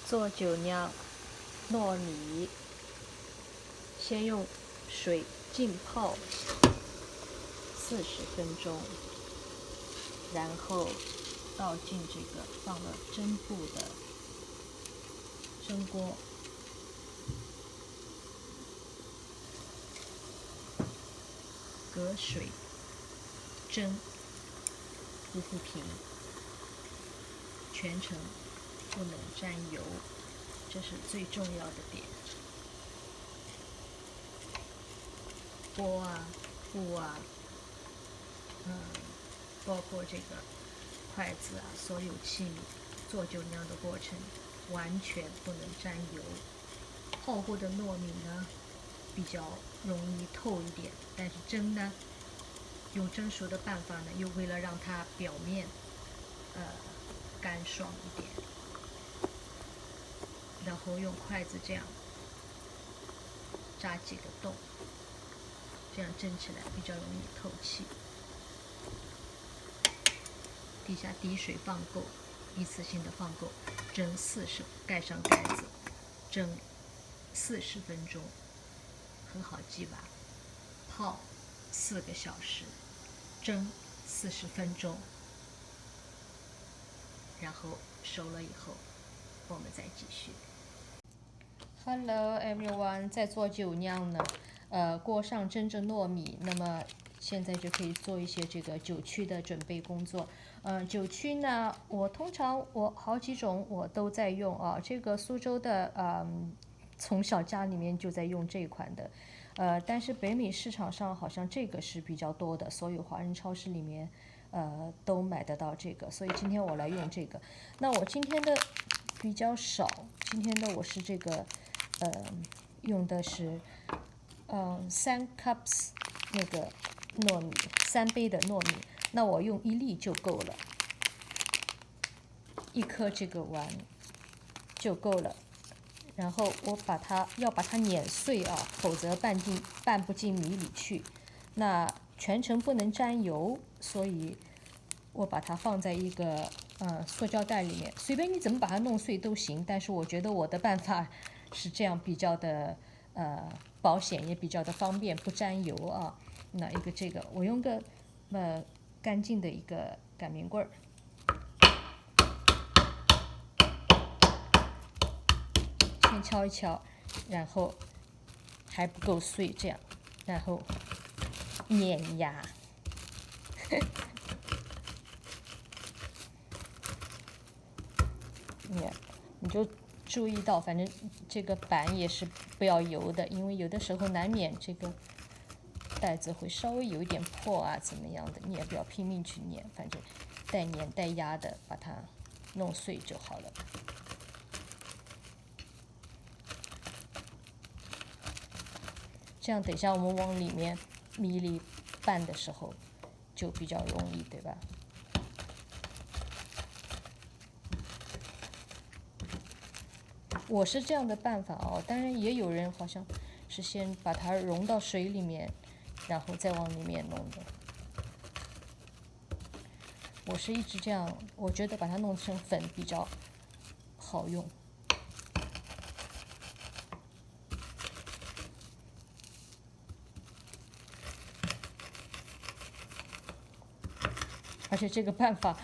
做酒酿糯米，先用水浸泡40分钟，然后倒进这个放了蒸布的蒸锅，隔水蒸，不平，全程不能沾油，这是最重要的点。锅啊、布啊，包括这个筷子啊，所有器皿，做酒酿的过程完全不能沾油。泡过的糯米呢，比较容易透一点，但是蒸呢，用蒸熟的办法呢，又为了让它表面干爽一点，然后用筷子这样扎几个洞，这样蒸起来比较容易透气。底下滴水放够，一次性的放够，蒸40，盖上盖子，蒸40分钟，很好记吧？泡4个小时，蒸40分钟，然后熟了以后，我们再继续。Hello everyone， 在做酒酿呢，锅上蒸着糯米，那么现在就可以做一些这个酒曲的准备工作。酒曲呢，通常我好几种我都在用啊。这个苏州的从小家里面就在用这款的，但是北美市场上好像这个是比较多的，所有华人超市里面都买得到这个，所以今天我来用这个。那我今天的比较少，今天的我是这个用的是3 cups 那个糯米，3杯的糯米，那我用1粒就够了，1颗这个丸就够了。然后我要把它碾碎啊，否则拌不进米里去。那全程不能沾油，所以我把它放在一个塑胶袋里面，随便你怎么把它弄碎都行。但是我觉得我的办法是这样比较的保险，也比较的方便，不沾油啊。那一个这个，我用个干净的一个擀面棍儿。先敲一敲，然后还不够碎，这样，然后碾压，你就注意到，反正这个板也是不要油的，因为有的时候难免这个袋子会稍微有一点破啊，怎么样的，你也不要拼命去碾，反正带碾带压的把它弄碎就好了。这样等一下我们往米里拌的时候就比较容易，对吧？我是这样的办法哦，当然也有人好像是先把它融到水里面，然后再往里面弄的。我是一直这样，我觉得把它弄成粉比较好用。而且这个办法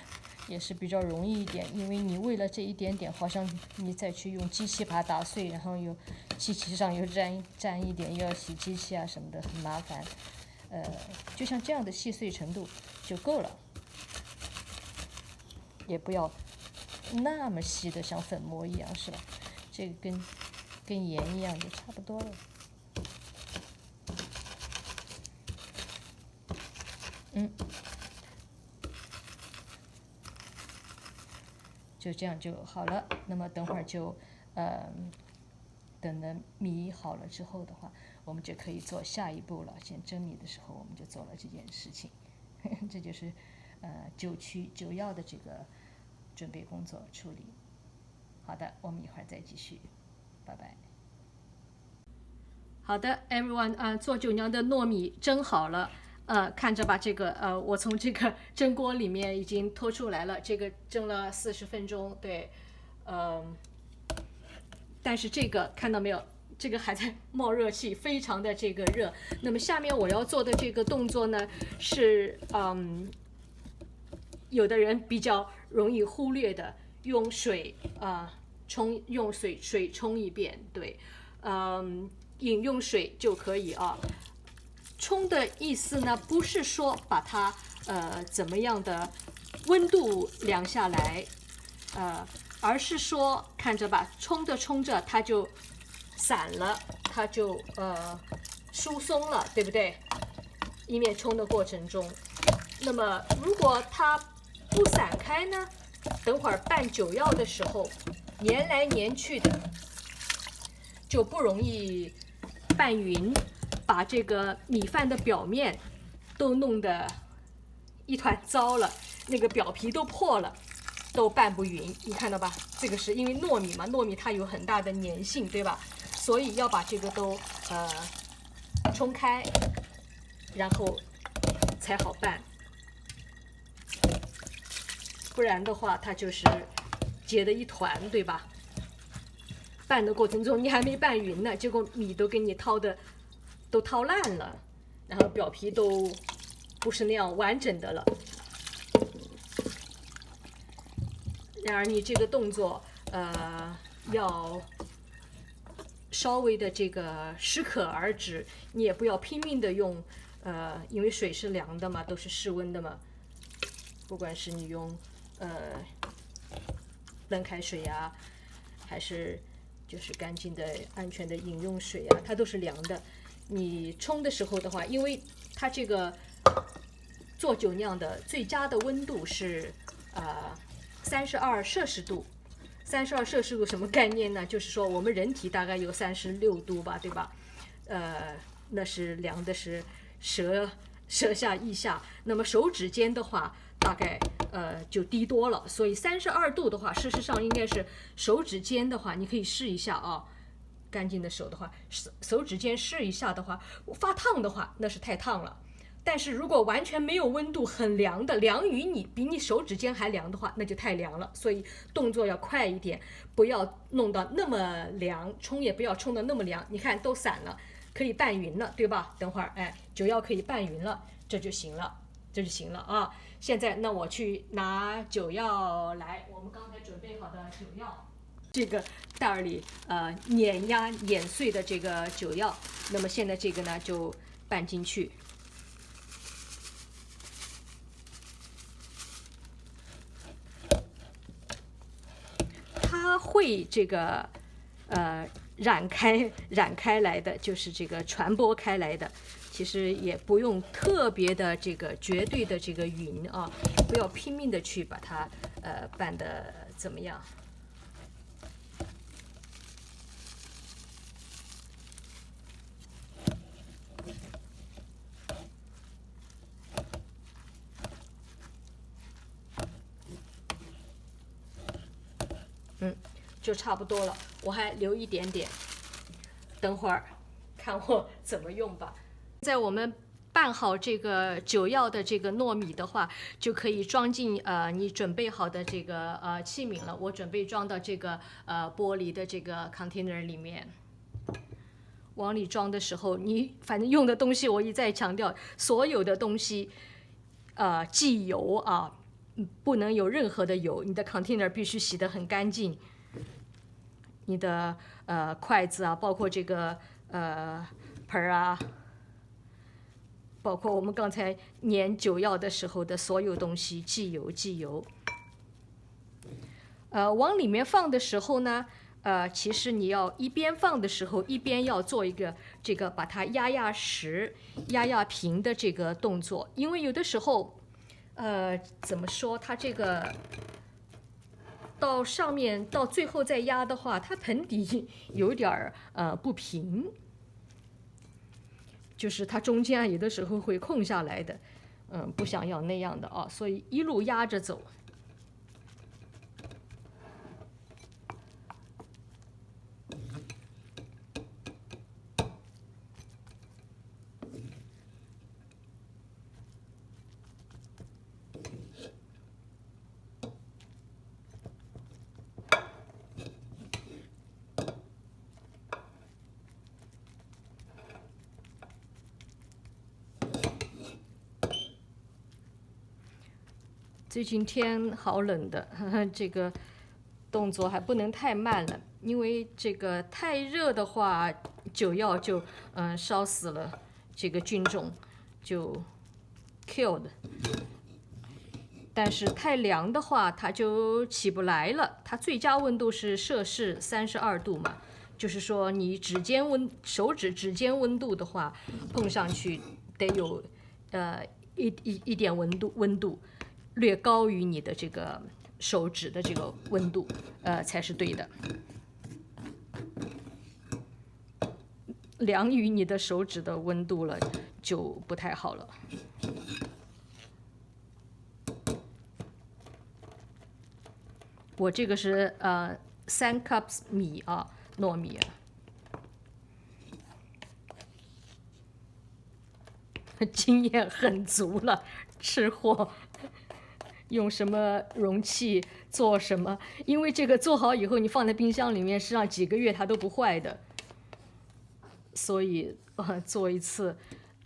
也是比较容易一点，因为你为了这一点点，好像你再去用机器把它打碎，然后又机器上又沾一点，又要洗机器啊什么的，很麻烦。就像这样的细碎程度就够了，也不要那么细的像粉末一样，是吧？这个跟盐一样就差不多了。就这样就好了。那么等会儿就等了米好了之后的话，我们就可以做下一步了。先蒸米的时候，我们就做了这件事情。这就是酒曲酒药的这个准备工作处理。好的，我们一会儿再继续，拜拜。好的 ，everyone，做酒酿的糯米蒸好了。看着吧，这个我从这个蒸锅里面已经拖出来了，这个蒸了40分钟，对，但是这个看到没有？这个还在冒热气，非常的这个热。那么下面我要做的这个动作呢，是有的人比较容易忽略的，用水用水冲一遍，对，饮用水就可以啊。冲的意思呢，不是说把它怎么样的温度凉下来，而是说看着吧，冲着冲着它就散了，它就疏松了，对不对？一面冲的过程中，那么如果它不散开呢，等会儿拌酒药的时候粘来粘去的，就不容易拌匀，把这个米饭的表面都弄得一团糟了，那个表皮都破了，都拌不匀。你看到吧？这个是因为糯米嘛，糯米它有很大的粘性，对吧？所以要把这个都冲开，然后才好拌，不然的话它就是结的一团，对吧？拌的过程中你还没拌匀呢，结果米都给你都掏烂了，然后表皮都不是那样完整的了。然而你这个动作要稍微的这个适可而止，你也不要拼命的用，因为水是凉的嘛，都是室温的嘛，不管是你用冷开水呀，还是就是干净的安全的饮用水啊，它都是凉的。你冲的时候的话，因为它这个做酒酿的最佳的温度是32摄氏度。32摄氏度什么概念呢？就是说我们人体大概有36度吧，对吧？那是量的是舌下腋下，那么手指尖的话大概就低多了，所以32度的话，事实上应该是手指尖的话，你可以试一下啊。干净的手的话，手指尖试一下的话，发烫的话那是太烫了。但是如果完全没有温度，很凉的，凉于你比你手指尖还凉的话，那就太凉了。所以动作要快一点，不要弄到那么凉，冲也不要冲到那么凉。你看都散了，可以拌匀了，对吧？等会儿酒药可以拌匀了，这就行了，啊。现在那我去拿酒药来，我们刚才准备好的酒药。这个袋儿里碾压碾碎的这个酒药，那么现在这个呢就拌进去。它会这个染开来的，就是这个传播开来的。其实也不用特别的这个绝对的这个匀啊，不要拼命的去把它拌的怎么样。就差不多了，我还留一点点，等会儿看我怎么用吧。在我们拌好这个酒药的这个糯米的话，就可以装进你准备好的这个器皿了。我准备装到这个玻璃的这个 container 里面。往里装的时候，你反正用的东西，我一再强调，所有的东西忌油啊，不能有任何的油。你的 container 必须洗得很干净。你的筷子啊，包括这个盆儿啊，包括我们刚才碾酒药的时候的所有东西，忌油。往里面放的时候呢，其实你要一边放的时候，一边要做一个这个把它压实、压平的这个动作，因为有的时候，怎么说，它这个。到上面到最后再压的话，它盆底有点不平，就是它中间有的时候会空下来的，不想要那样的啊，所以一路压着走。最近天好冷的，这个动作还不能太慢了，因为这个太热的话，酒药就烧死了这个菌种，就 killed。但是太凉的话，它就起不来了。它最佳温度是摄氏32度嘛，就是说你手指指尖温度的话，碰上去得有一点温度略高于你的这个手指的这个温度，才是对的。凉于你的手指的温度了，就不太好了。我这个是3 cups 米啊，糯米啊。经验很足了，吃货。用什么容器做什么？因为这个做好以后，你放在冰箱里面，实际上几个月它都不坏的。所以做一次，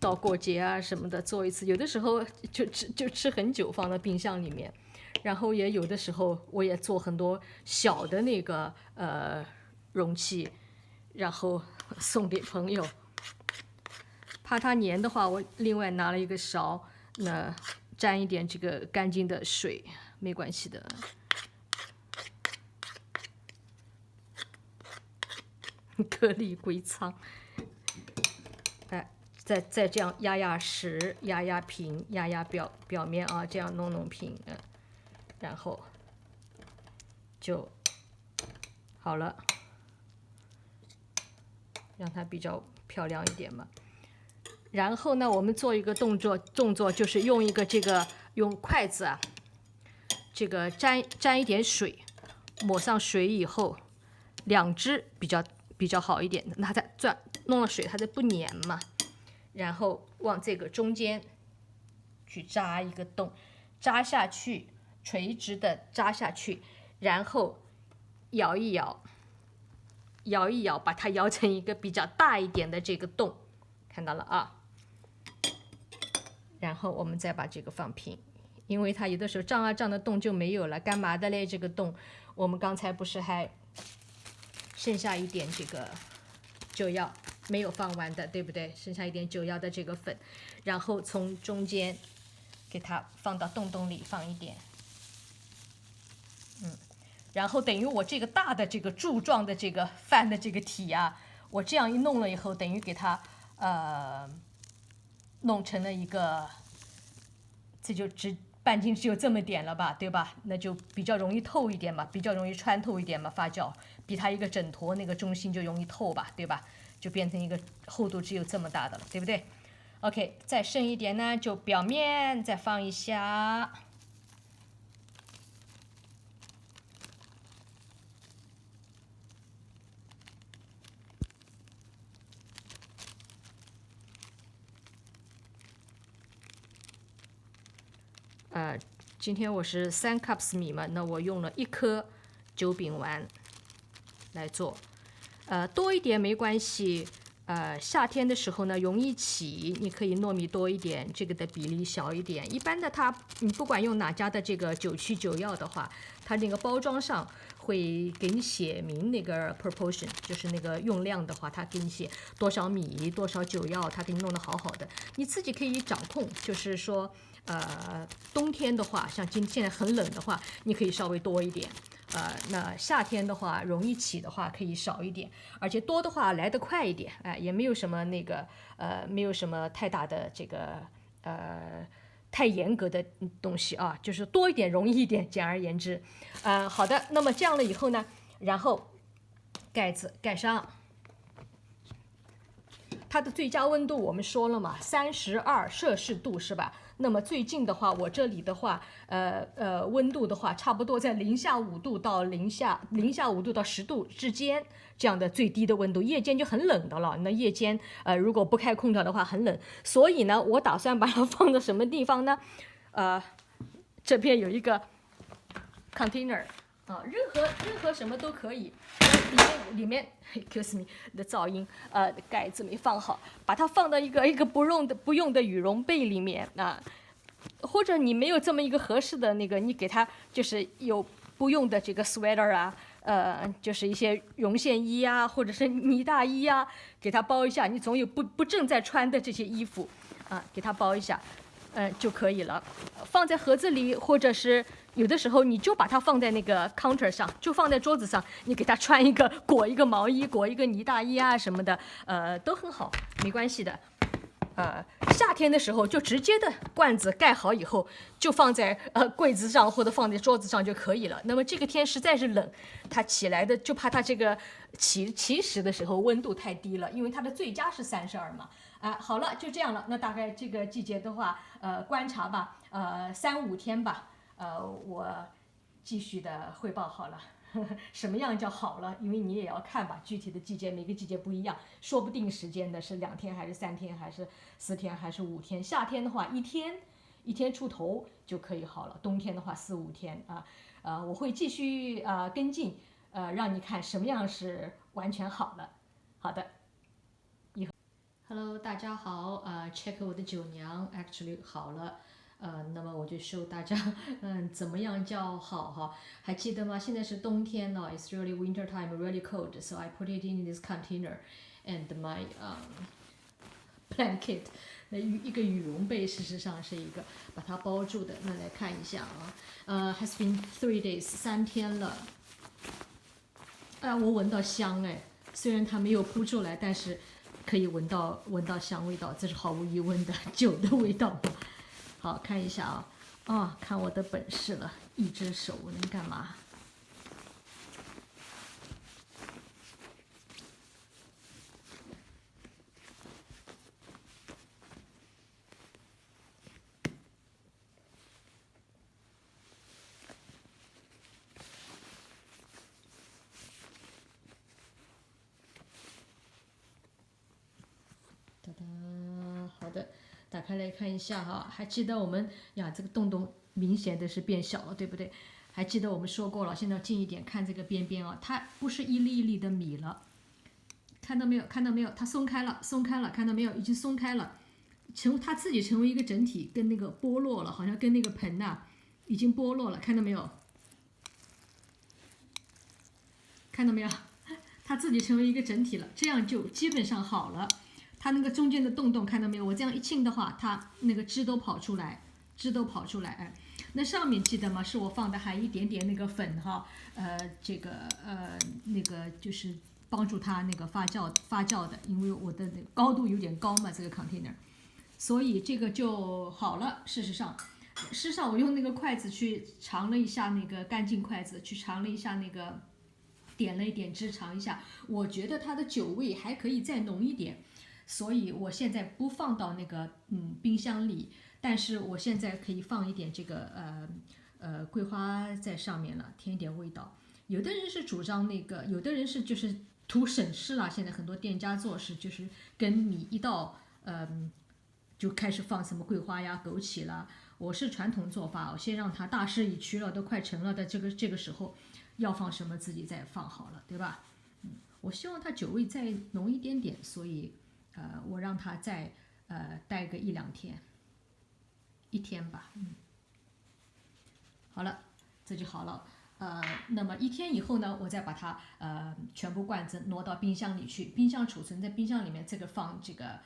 到过节啊什么的做一次，有的时候就吃很久，放到冰箱里面。然后也有的时候我也做很多小的那个容器，然后送给朋友。怕它粘的话，我另外拿了一个勺，那沾一点这个干净的水，没关系的。颗粒归仓，再这样压实，压平，压表面啊，这样弄平，然后就好了，让它比较漂亮一点嘛。然后呢，我们做一个动作就是用一个用筷子啊，这个沾一点水，抹上水以后，2只比较好一点，那它弄了水它就不粘嘛。然后往这个中间去扎一个洞，扎下去，垂直的扎下去，然后摇一摇，把它摇成一个比较大一点的这个洞，看到了啊。然后我们再把这个放平，因为它有的时候胀啊胀的洞就没有了，干嘛的嘞？这个洞，我们刚才不是还剩下一点这个酒药没有放完的，对不对？剩下一点酒药的这个粉，然后从中间给它放到洞里放一点，然后等于我这个大的这个柱状的这个饭的这个体啊，我这样一弄了以后，等于给它弄成了一个，这就半径只有这么点了吧，对吧？那就比较容易透一点嘛，比较容易穿透一点嘛，发酵比它一个整坨那个中心就容易透吧，对吧？就变成一个厚度只有这么大的了，对不对 ？OK， 再剩一点呢，就表面再放一下。今天我是3 cups 米嘛，那我用了1颗酒饼丸来做，多一点没关系。夏天的时候呢容易起，你可以糯米多一点，这个的比例小一点。一般的你不管用哪家的这个酒曲酒药的话，它那个包装上会给你写明那个 proportion， 就是那个用量的话，它给你写多少米多少酒药，它给你弄得好好的，你自己可以掌控。就是说，冬天的话，像现在很冷的话，你可以稍微多一点。那夏天的话，容易起的话可以少一点，而且多的话来得快一点，也没有什么没有什么太大的这个太严格的东西啊，就是多一点容易一点。简而言之，好的，那么这样了以后呢，然后盖子盖上，它的最佳温度我们说了嘛，32摄氏度是吧？那么最近的话，我这里的话，温度的话，差不多在零下5度到零下5度到10度之间，这样的最低的温度，夜间就很冷的了。那夜间如果不开空调的话很冷，所以呢，我打算把它放到什么地方呢？这边有一个 container 啊，任何什么都可以。里面 excuse me 的噪音，盖子没放好，把它放到一个不用的羽绒被里面啊。或者你没有这么一个合适的那个，你给他就是有不用的这个 sweater 啊，就是一些绒线衣啊，或者是呢大衣啊，给他包一下。你总有不正在穿的这些衣服啊，给他包一下，就可以了。放在盒子里，或者是有的时候你就把它放在那个 counter 上，就放在桌子上，你给他穿一个，裹一个毛衣，裹一个呢大衣啊什么的，都很好，没关系的。夏天的时候就直接的罐子盖好以后，就放在柜子上或者放在桌子上就可以了。那么这个天实在是冷，它起来的就怕它这个起始的时候温度太低了，因为它的最佳是32嘛。好了，就这样了。那大概这个季节的话，观察吧，3-5天吧。我继续的汇报好了。什么样叫好了？因为你也要看吧，具体的季节每个季节不一样，说不定时间的是2天还是3天还是4天还是5天。夏天的话一天出头就可以好了，冬天的话4-5天啊。我会继续跟进，让你看什么样是完全好了。好的。Hello， 大家好，check 我的酒娘 actually 好了。那么我就 show 大家，怎么样叫好哈？还记得吗？现在是冬天了，it's really winter time, really cold. So I put it in this container, and my blanket， 那一个羽绒被，事实上是一个把它包住的。那来看一下has been 3 days， 3天了。我闻到香哎，虽然它没有铺出来，但是可以闻到香味道，这是毫无疑问的酒的味道。好，看一下看我的本事了，一只手能干嘛？哒哒，好的，打开来看一下哈，还记得我们呀，这个洞洞明显的是变小了，对不对？还记得我们说过了，现在近一点看这个边边它不是一粒一粒的米了，看到没有？看到没有？它松开了，看到没有？已经松开了，它自己成为一个整体，跟那个剥落了，好像跟那个盆已经剥落了，看到没有？看到没有？它自己成为一个整体了，这样就基本上好了。它那个中间的洞洞看到没有？我这样一浸的话，它那个汁都跑出来，那上面记得吗？是我放的还一点点那个粉哈，那个就是帮助它那个发酵的，因为我的那个高度有点高嘛，这个 container， 所以这个就好了。事实上我用那个筷子去尝了一下，那个干净筷子去尝了一下那个。点了一点汁尝一下，我觉得它的酒味还可以再浓一点，所以我现在不放到那个冰箱里，但是我现在可以放一点这个桂花在上面了，添一点味道。有的人是主张那个，有的人是就是图省事啦。现在很多店家做是就是跟米一道，就开始放什么桂花呀、枸杞啦。我是传统做法，我先让它大势已去了，都快成了的这个时候。要放什么自己再放好了，对吧？我希望它酒味再浓一点点，所以我让它再待个1-2天，1天吧，好了，这就好了。那么1天以后呢，我再把它全部罐子挪到冰箱里去，冰箱储存在冰箱里面，这个放这个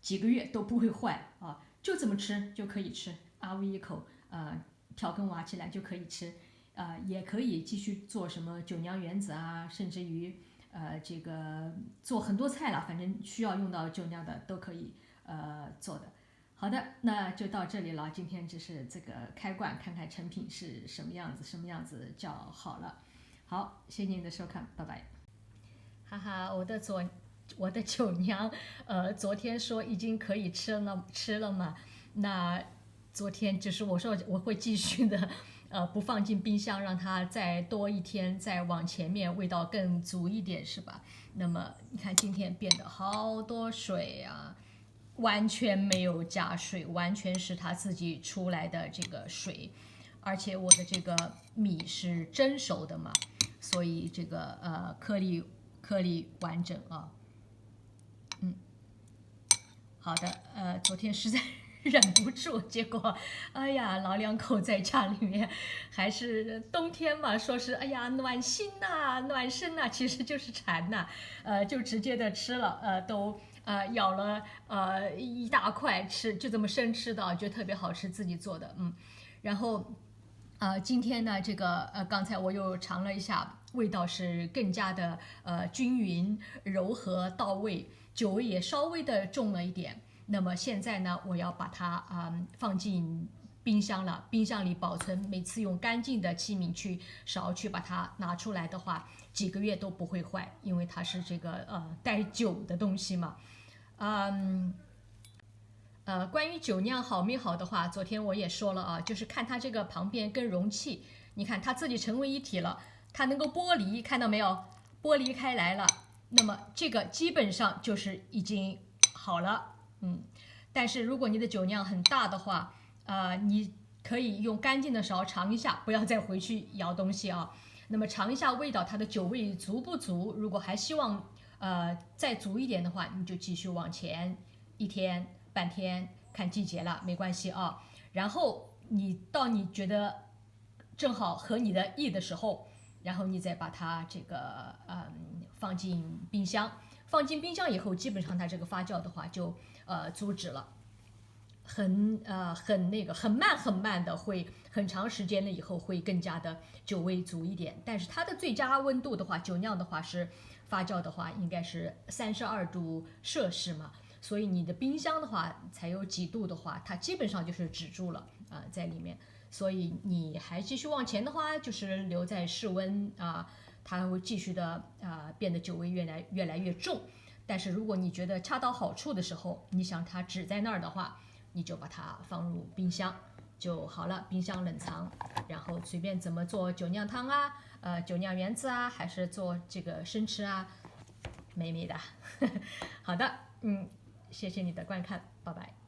几个月都不会坏啊，就这么吃就可以吃，喂一口，调羹挖起来就可以吃。也可以继续做什么酒酿圆子啊，甚至于这个做很多菜了，反正需要用到酒酿的都可以做的。好的，那就到这里了。今天只是这个开罐，看看成品是什么样子，什么样子叫好了。好，谢谢您的收看，拜拜。哈哈，我的酒娘，昨天说已经可以吃了嘛？那昨天就是我说我会继续的。不放进冰箱，让它再多1天，再往前面味道更足一点，是吧？那么你看今天变得好多水啊，完全没有加水，完全是它自己出来的这个水，而且我的这个米是蒸熟的嘛，所以这个颗粒完整啊。好的，昨天实在忍不住，结果，哎呀，老两口在家里面，还是冬天嘛，说是哎呀暖心呐、暖身呐、其实就是馋呐、就直接的吃了，都咬了一大块吃，就这么生吃的，觉得特别好吃，自己做的，然后。今天呢，这个刚才我又尝了一下，味道是更加的均匀、柔和到位，酒味也稍微的重了一点。那么现在呢，我要把它放进冰箱了，冰箱里保存，每次用干净的器皿去勺去把它拿出来的话，几个月都不会坏，因为它是这个带酒的东西嘛。嗯，关于酒酿好没好的话，昨天我也说了啊，就是看它这个旁边跟容器，你看它自己成为一体了，它能够剥离，看到没有？剥离开来了，那么这个基本上就是已经好了，但是如果你的酒酿很大的话，你可以用干净的勺尝一下，不要再回去舀东西啊。那么尝一下味道，它的酒味足不足？如果还希望再足一点的话，你就继续往前一天。半天看季节了，没关系啊。然后你觉得正好合你的意的时候，然后你再把它这个放进冰箱。放进冰箱以后，基本上它这个发酵的话就阻止了。很慢很慢的会很长时间了以后会更加的酒味足一点，但是它的最佳温度的话，酒酿的话是发酵的话应该是32°C嘛，所以你的冰箱的话才有几度的话，它基本上就是止住了在里面，所以你还继续往前的话，就是留在室温它会继续的变得酒味越来越重。但是如果你觉得恰到好处的时候，你想它止在那儿的话，你就把它放入冰箱就好了，冰箱冷藏，然后随便怎么做酒酿汤酒酿圆子还是做这个生吃美美的。好的，谢谢你的观看，拜拜。